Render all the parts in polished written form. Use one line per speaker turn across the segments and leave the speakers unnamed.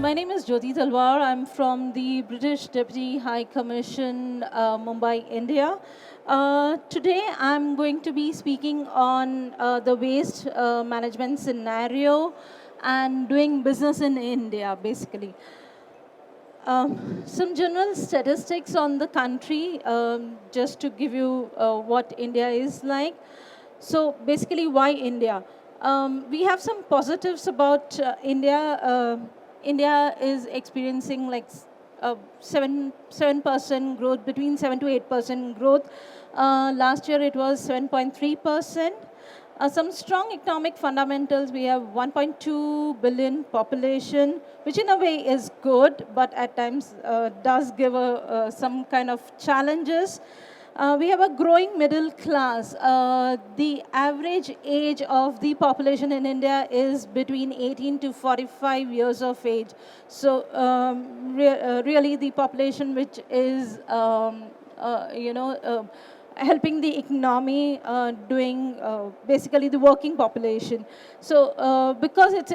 My name is Jyoti Talwar. I'm from the British Deputy High Commission, Mumbai, India. Today, I'm going to be speaking on the waste management scenario and doing business in India, basically. Some general statistics on the country, just to give you what India is like. So basically, why India? We have some positives about India. India is experiencing like 7% growth, between 7 to 8% growth. Last year it was 7.3%. Some strong economic fundamentals. We have 1.2 billion population, which in a way is good, but at times does give some kind of challenges. We have a growing middle class. The average age of the population in India is between 18 to 45 years of age. So really the population which is, helping the economy, doing basically the working population. So because it's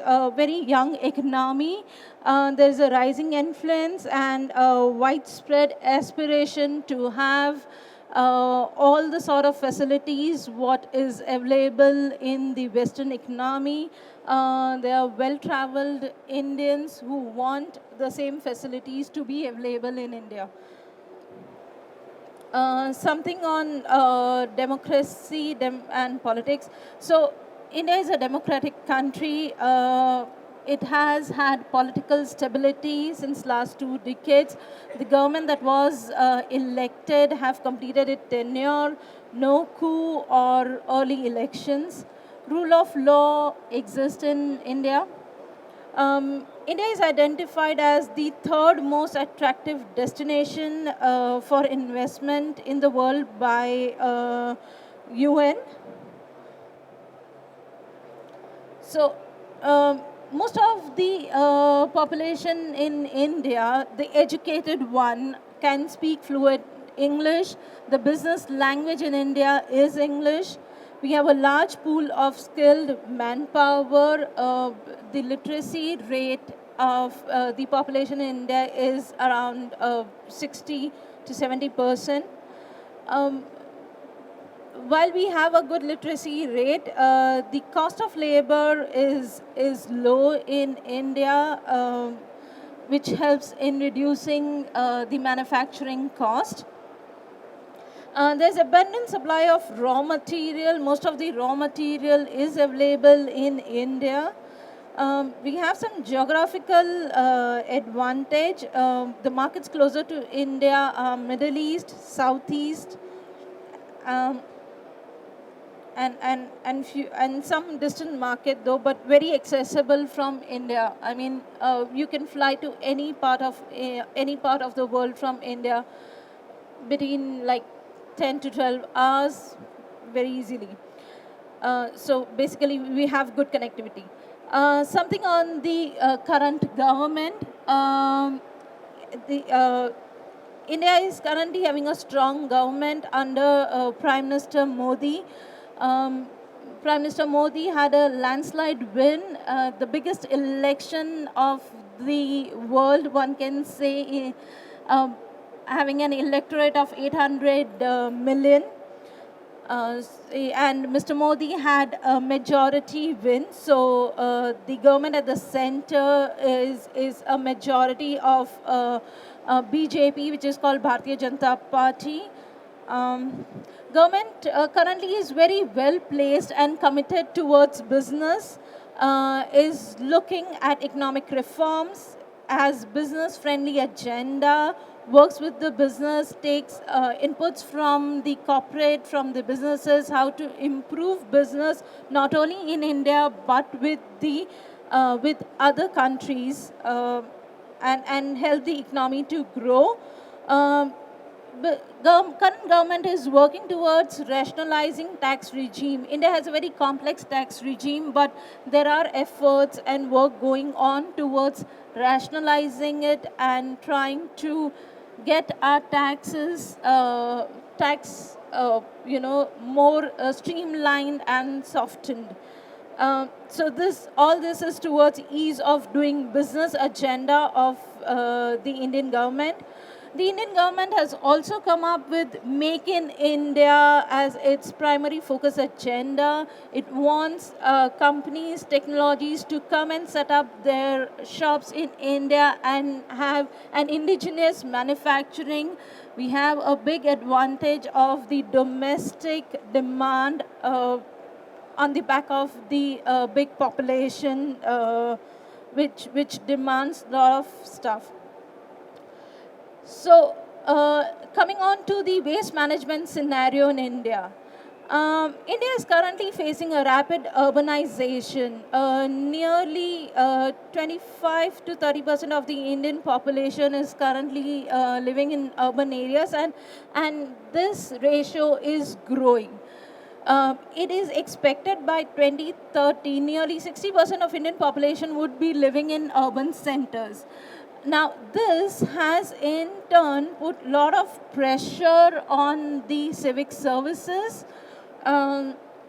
a very young economy. There's a rising influence and a widespread aspiration to have all the sort of facilities what is available in the Western economy. There are well-traveled Indians who want the same facilities to be available in India. Something on democracy and politics. So India is a democratic country. It has had political stability since last 2 decades. The government that was elected have completed its tenure, no coup or early elections. Rule of law exists in India. India is identified as the third most attractive destination for investment in the world by UN. So most of the population in India, the educated one, can speak fluent English. The business language in India is English. We have a large pool of skilled manpower. The literacy rate of the population in India is around 60 to 70%. While we have a good literacy rate, the cost of labor is low in India, which helps in reducing the manufacturing cost. There's abundant supply of raw material. Most of the raw material is available in India. We have some geographical advantage. The markets closer to India are Middle East, Southeast, and some distant market though, but very accessible from India. I mean, you can fly to any part of the world from India between like 10 to 12 hours very easily. So basically, we have good connectivity. Something on the current government. India is currently having a strong government under Prime Minister Modi. Prime Minister Modi had a landslide win, the biggest election of the world, one can say, having an electorate of 800 million. And Mr. Modi had a majority win. So the government at the center is a majority of BJP, which is called Bharatiya Janata Party. Government currently is very well placed and committed towards business, is looking at economic reforms, has business-friendly agenda, works with the business, takes inputs from the corporate, from the businesses, how to improve business, not only in India, but with other countries, and help the economy to grow. Current government is working towards rationalizing tax regime. India has a very complex tax regime, but there are efforts and work going on towards rationalizing it and trying to get our taxes, more streamlined and softened. So all this is towards ease of doing business agenda of the Indian government. The Indian government has also come up with Make in India as its primary focus agenda. It wants companies, technologies to come and set up their shops in India and have an indigenous manufacturing. We have a big advantage of the domestic demand on the back of the big population, which demands a lot of stuff. So, coming on to the waste management scenario in India. India is currently facing a rapid urbanization. Nearly 25 to 30% of the Indian population is currently living in urban areas, and this ratio is growing. It is expected by 2030, nearly 60% of Indian population would be living in urban centers. Now, this has in turn put a lot of pressure on the civic services.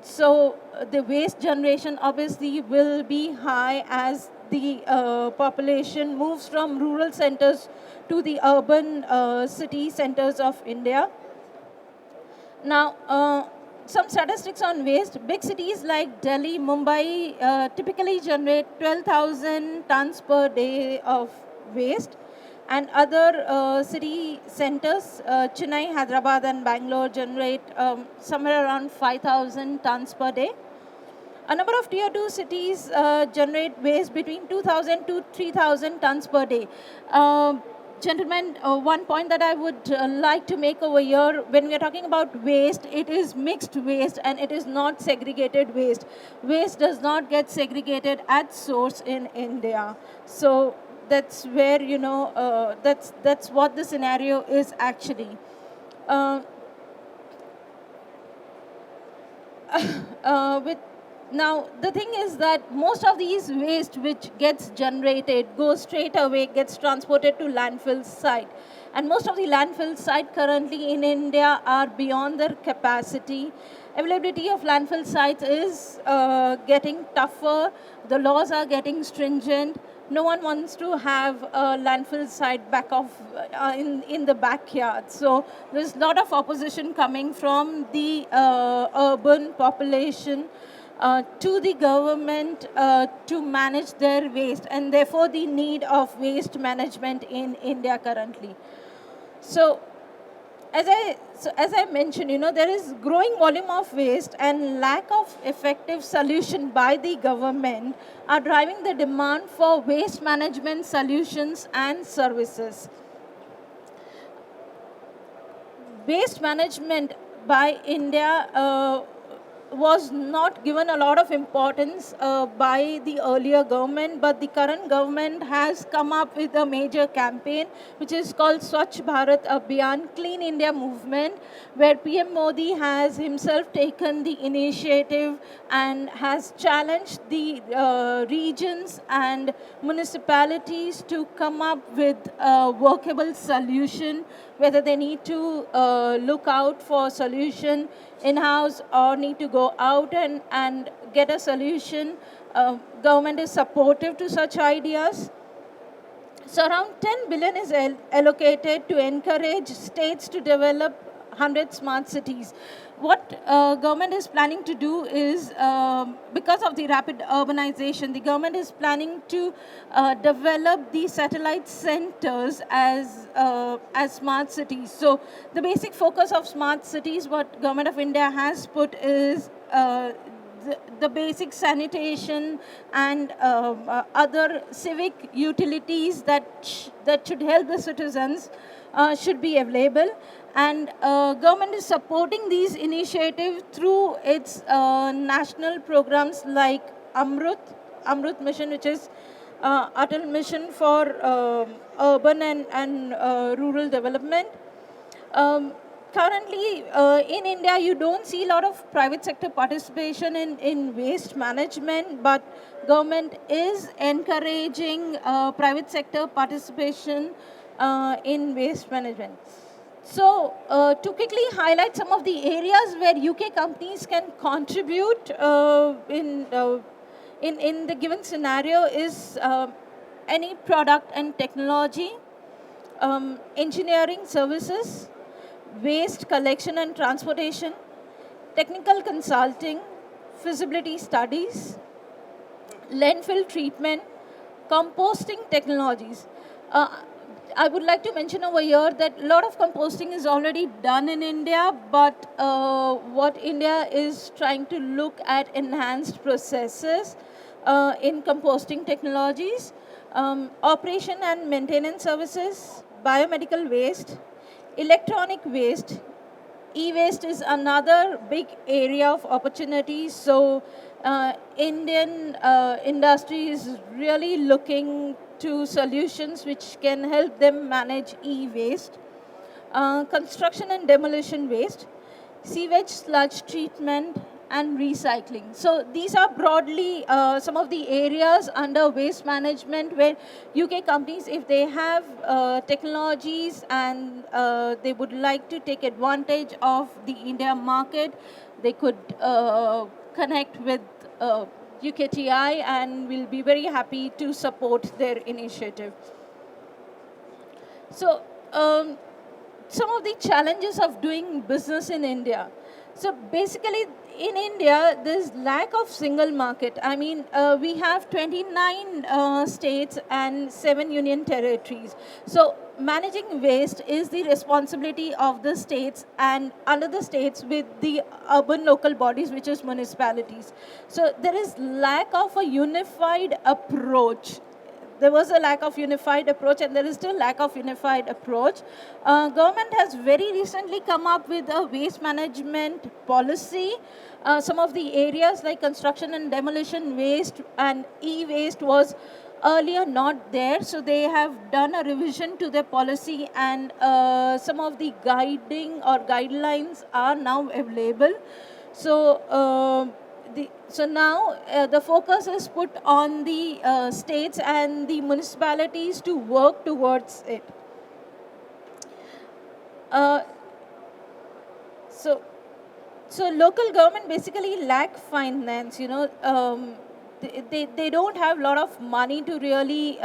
So the waste generation obviously will be high as the population moves from rural centers to the urban city centers of India. Now, some statistics on waste. Big cities like Delhi, Mumbai typically generate 12,000 tons per day of waste. And other city centers, Chennai, Hyderabad and Bangalore generate somewhere around 5,000 tons per day. A number of tier 2 cities generate waste between 2,000 to 3,000 tons per day. Gentlemen, one point that I would like to make over here, when we are talking about waste, it is mixed waste and it is not segregated waste. Waste does not get segregated at source in India. So that's where, that's what the scenario is actually. Now, the thing is that most of these waste which gets generated goes straight away, gets transported to landfill site. And most of the landfill site currently in India are beyond their capacity. Availability of landfill sites is getting tougher. The laws are getting stringent. No one wants to have a landfill site back off in the backyard. So there's a lot of opposition coming from the urban population to the government to manage their waste, and therefore the need of waste management in India currently. So as I mentioned, there is growing volume of waste and lack of effective solution by the government are driving the demand for waste management solutions and services. Waste management by India was not given a lot of importance by the earlier government, but the current government has come up with a major campaign which is called Swachh Bharat Abhiyan, Clean India Movement, where PM Modi has himself taken the initiative and has challenged the regions and municipalities to come up with a workable solution, whether they need to look out for a solution in-house or need to go out and get a solution. Government is supportive to such ideas. So around 10 billion is allocated to encourage states to develop 100 smart cities. What government is planning to do is, because of the rapid urbanization, the government is planning to develop the satellite centers as smart cities. So the basic focus of smart cities, what Government of India has put is the basic sanitation and other civic utilities that should help the citizens should be available. And government is supporting these initiatives through its national programs like Amrut Mission, which is Atal Mission for urban and rural development. Currently, in India, you don't see a lot of private sector participation in waste management, but government is encouraging private sector participation in waste management. So, to quickly highlight some of the areas where UK companies can contribute in in the given scenario is any product and technology, engineering services, waste collection and transportation, technical consulting, feasibility studies, landfill treatment, composting technologies. Uh, I would like to mention over here that a lot of composting is already done in India, but what India is trying to look at enhanced processes in composting technologies, operation and maintenance services, biomedical waste, electronic waste, e-waste is another big area of opportunity. So Indian industry is really looking to solutions which can help them manage e-waste, construction and demolition waste, sewage sludge treatment, and recycling. So these are broadly some of the areas under waste management where UK companies, if they have technologies and they would like to take advantage of the India market, they could connect with UKTI, and we'll be very happy to support their initiative. So some of the challenges of doing business in India. So basically, in India, there's lack of single market. I mean, we have 29 states and 7 union territories. So managing waste is the responsibility of the states, and under the states with the urban local bodies, which is municipalities. So there is lack of a unified approach. There was a lack of unified approach, and there is still lack of unified approach. Government has very recently come up with a waste management policy. Some of the areas like construction and demolition waste and e-waste was earlier not there, so they have done a revision to their policy, and some of the guiding or guidelines are now available. So so now the focus is put on the states and the municipalities to work towards it. Uh, so, so local government basically lack finance. They don't have a lot of money to really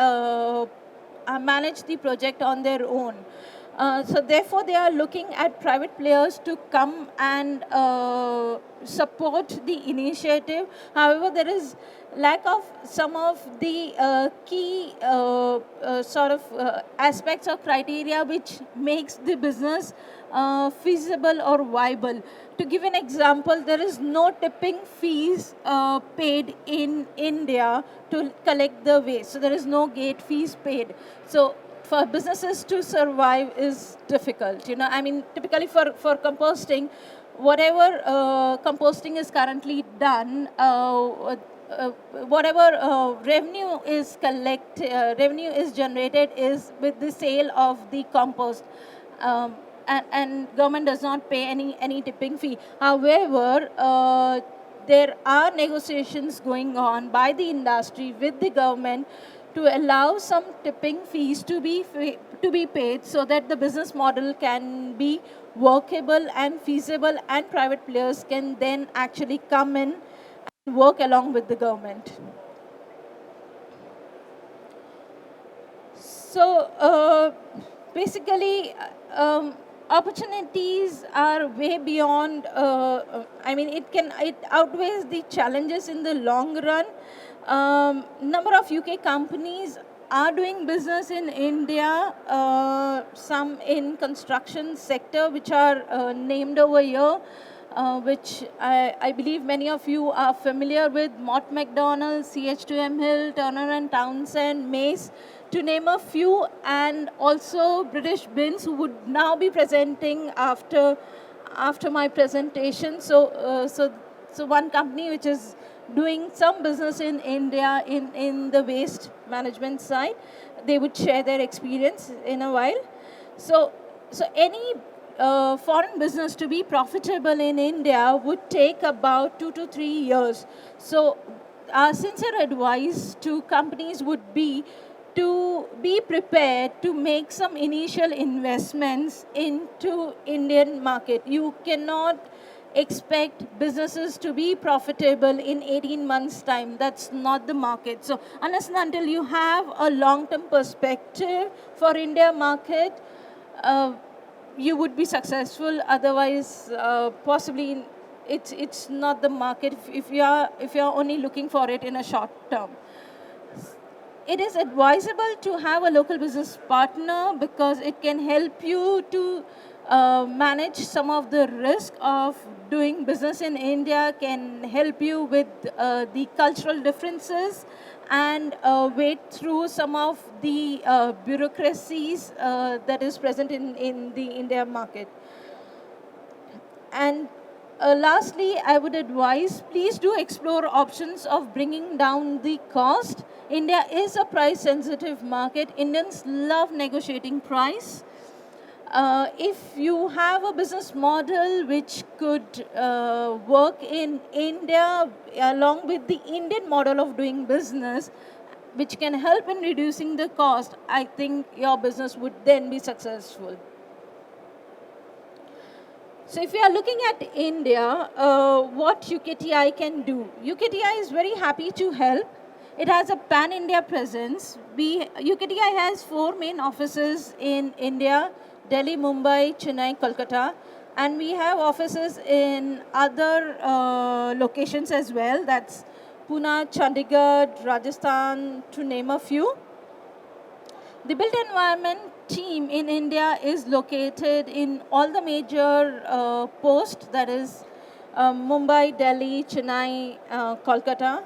manage the project on their own. So therefore, they are looking at private players to come and support the initiative. However, there is lack of some of the key aspects or criteria which makes the business feasible or viable. To give an example, there is no tipping fees paid in India to collect the waste. So there is no gate fees paid. So for businesses to survive is difficult. I mean, typically for composting, whatever composting is currently done, whatever revenue is generated is with the sale of the compost. And government does not pay any tipping fee. However, there are negotiations going on by the industry with the government to allow some tipping fees to be paid, so that the business model can be workable and feasible, and private players can then actually come in and work along with the government. So basically, opportunities are way beyond. I mean, it outweighs the challenges in the long run. Number of UK companies are doing business in India, some in construction sector, which are named over here, which I believe many of you are familiar with: Mott MacDonald, CH2M Hill, Turner and Townsend, Mace, to name a few, and also British Bins, who would now be presenting after my presentation. So one company which is doing some business in India in the waste management side, they would share their experience in a while. So any foreign business to be profitable in India would take about 2 to 3 years. So our sincere advice to companies would be to be prepared to make some initial investments into Indian market. You cannot expect businesses to be profitable in 18 months' time. That's not the market. So unless and until you have a long-term perspective for India market, you would be successful. Otherwise, possibly it's not the market if you're only looking for it in a short term. It is advisable to have a local business partner because it can help you to manage some of the risk of doing business in India, can help you with the cultural differences and wade through some of the bureaucracies that is present in the India market. And lastly, I would advise, please do explore options of bringing down the cost. India is a price-sensitive market. Indians love negotiating price. If you have a business model which could work in India along with the Indian model of doing business, which can help in reducing the cost, I think your business would then be successful. So if you are looking at India, what UKTI can do? UKTI is very happy to help. It has a pan-India presence. UKTI has 4 main offices in India: Delhi, Mumbai, Chennai, Kolkata. And we have offices in other locations as well. That's Pune, Chandigarh, Rajasthan, to name a few. The built environment team in India is located in all the major posts, that is Mumbai, Delhi, Chennai, Kolkata.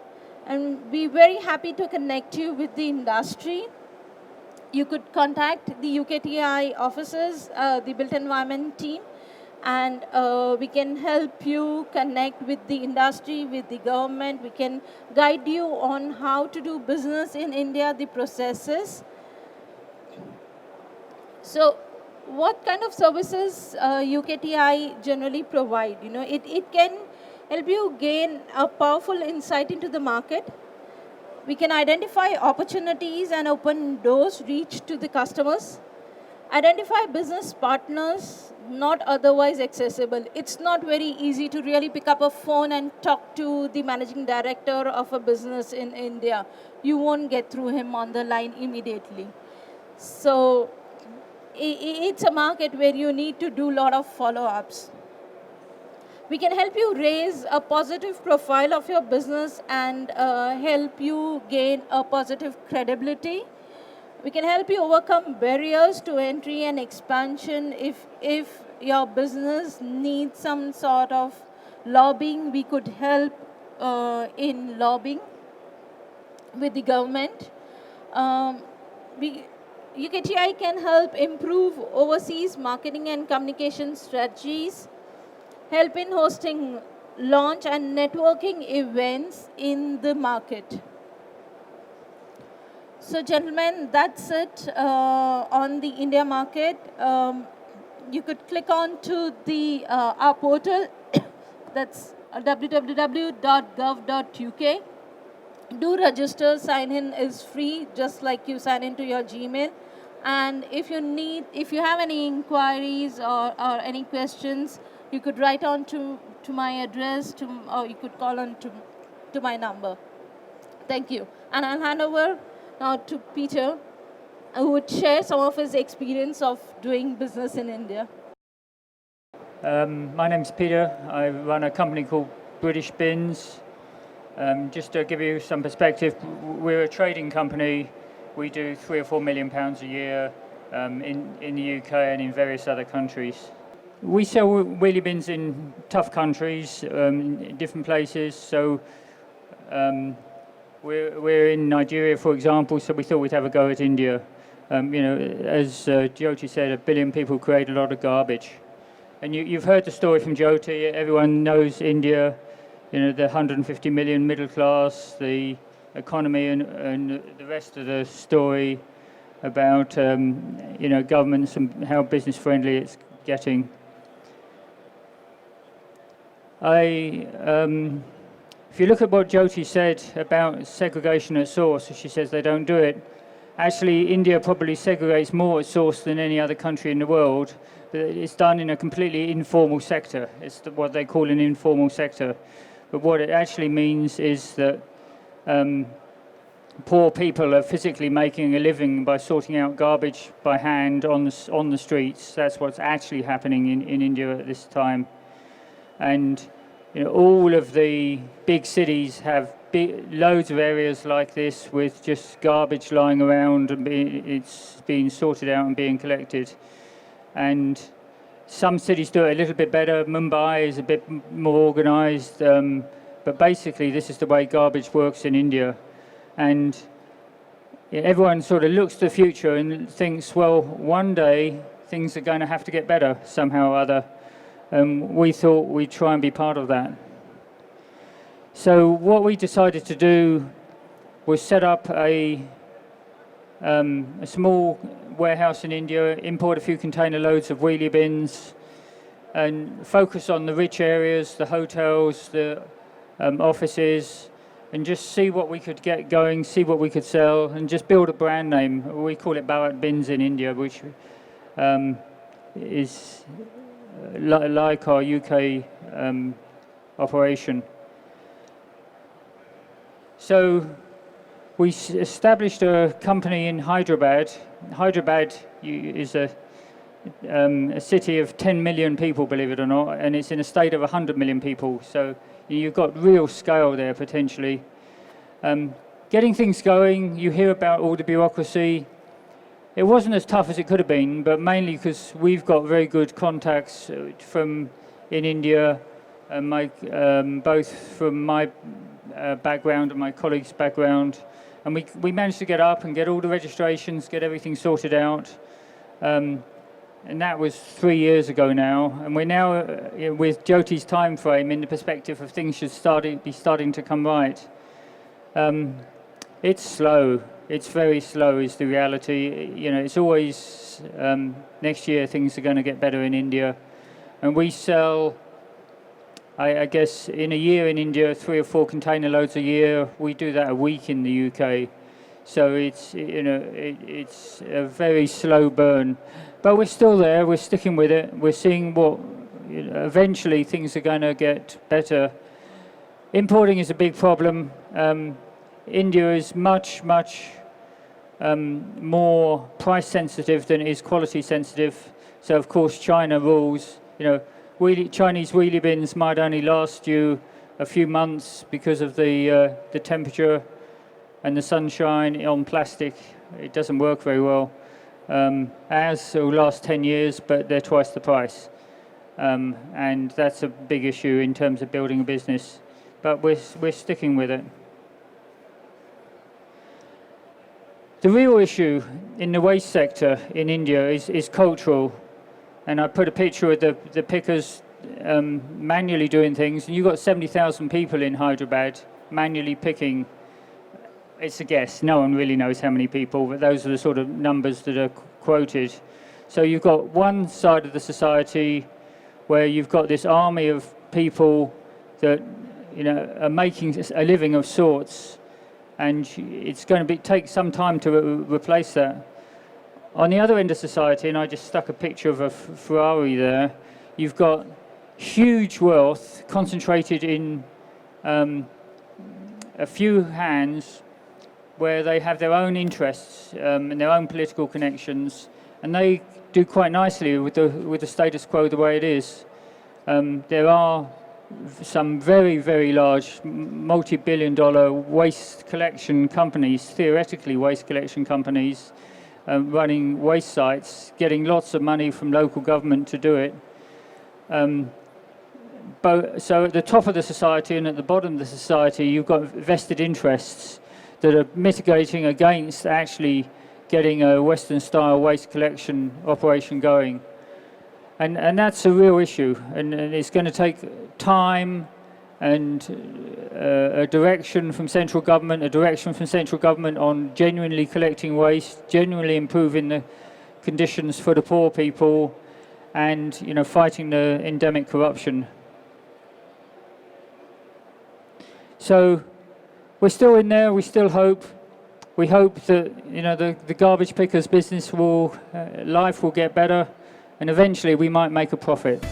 And we're very happy to connect you with the industry. You could contact the UKTI offices, the built environment team, and we can help you connect with the industry, with the government. We can guide you on how to do business in India, the processes. So what kind of services UKTI generally provide? It can help you gain a powerful insight into the market. We can identify opportunities and open doors, reach to the customers. Identify business partners not otherwise accessible. It's not very easy to really pick up a phone and talk to the managing director of a business in India. You won't get through him on the line immediately. So it's a market where you need to do a lot of follow-ups. We can help you raise a positive profile of your business and help you gain a positive credibility. We can help you overcome barriers to entry and expansion. If your business needs some sort of lobbying, we could help in lobbying with the government. UKTI can help improve overseas marketing and communication strategies, help in hosting launch and networking events in the market. So gentlemen, that's it on the India market. You could click on to the our portal. That's www.gov.uk. Do register, sign in is free, just like you sign into your Gmail. And if you have any inquiries or any questions, you could write on to my address, or you could call on to my number. Thank you. And I'll hand over now to Peter, who would share some of his experience of doing business in India.
My name's Peter. I run a company called British Bins. Just to give you some perspective, we're a trading company. We do £3 or £4 million a year in the UK and in various other countries. We sell wheelie bins in tough countries, different places. So we're in Nigeria, for example. So we thought we'd have a go at India. As Jyoti said, 1 billion people create a lot of garbage. And you've heard the story from Jyoti. Everyone knows India. The 150 million middle class, the economy, and the rest of the story about governments and how business friendly it's getting. If you look at what Jyoti said about segregation at source, she says they don't do it. Actually, India probably segregates more at source than any other country in the world, but it's done in a completely informal sector. It's what they call an informal sector. But what it actually means is that poor people are physically making a living by sorting out garbage by hand on the streets. That's what's actually happening in India at this time. And all of the big cities have loads of areas like this with just garbage lying around, and it's being sorted out and being collected. And some cities do it a little bit better. Mumbai is a bit more organized, but basically this is the way garbage works in India. And everyone sort of looks to the future and thinks, well, one day things are going to have to get better somehow or other. We thought we'd try and be part of that. So what we decided to do was set up a small warehouse in India, import a few container loads of wheelie bins, and focus on the rich areas, the hotels, the offices, and just see what we could get going, see what we could sell, and just build a brand name. We call it Bharat Bins in India, which is like our UK operation. So we established a company in Hyderabad. Hyderabad is a city of 10 million people, believe it or not, and it's in a state of 100 million people. So you've got real scale there, potentially. Getting things going, you hear about all the bureaucracy. It wasn't as tough as it could have been, but mainly because we've got very good contacts in India, both from my background and my colleagues' background. And we managed to get up and get all the registrations, get everything sorted out. And that was 3 years ago now. And we're now, with Jyoti's time frame, in the perspective of things should be starting to come right. It's slow. It's very slow is the reality. It's always next year things are going to get better in India. And we sell, I guess, in a year in India, 3 or 4 container loads a year. We do that a week in the UK. So it's a very slow burn. But we're still there. We're sticking with it. We're seeing what eventually things are going to get better. Importing is a big problem. India is much more price sensitive than it is quality sensitive. So of course China rules. Chinese wheelie bins might only last you a few months because of the temperature and the sunshine on plastic. It doesn't work very well. As it will last 10 years, but they're twice the price. And that's a big issue in terms of building a business. But we're sticking with it. The real issue in the waste sector in India is cultural. And I put a picture of the pickers manually doing things. And you've got 70,000 people in Hyderabad manually picking. It's a guess. No one really knows how many people, but those are the sort of numbers that are quoted. So you've got one side of the society where you've got this army of people that are making a living of sorts, and it's going to take some time to replace that. On the other end of society, and I just stuck a picture of a Ferrari there, you've got huge wealth concentrated in a few hands where they have their own interests and their own political connections, and they do quite nicely with the status quo the way it is. There are some very, very large multi-billion-dollar waste collection companies, theoretically waste collection companies, running waste sites, getting lots of money from local government to do it. So at the top of the society and at the bottom of the society, you've got vested interests that are mitigating against actually getting a Western-style waste collection operation going. And that's a real issue, and it's going to take time and a direction from central government, on genuinely collecting waste, genuinely improving the conditions for the poor people, and fighting the endemic corruption. So we're still in there. We still hope. We hope that the garbage pickers business life will get better. and eventually we might make a profit.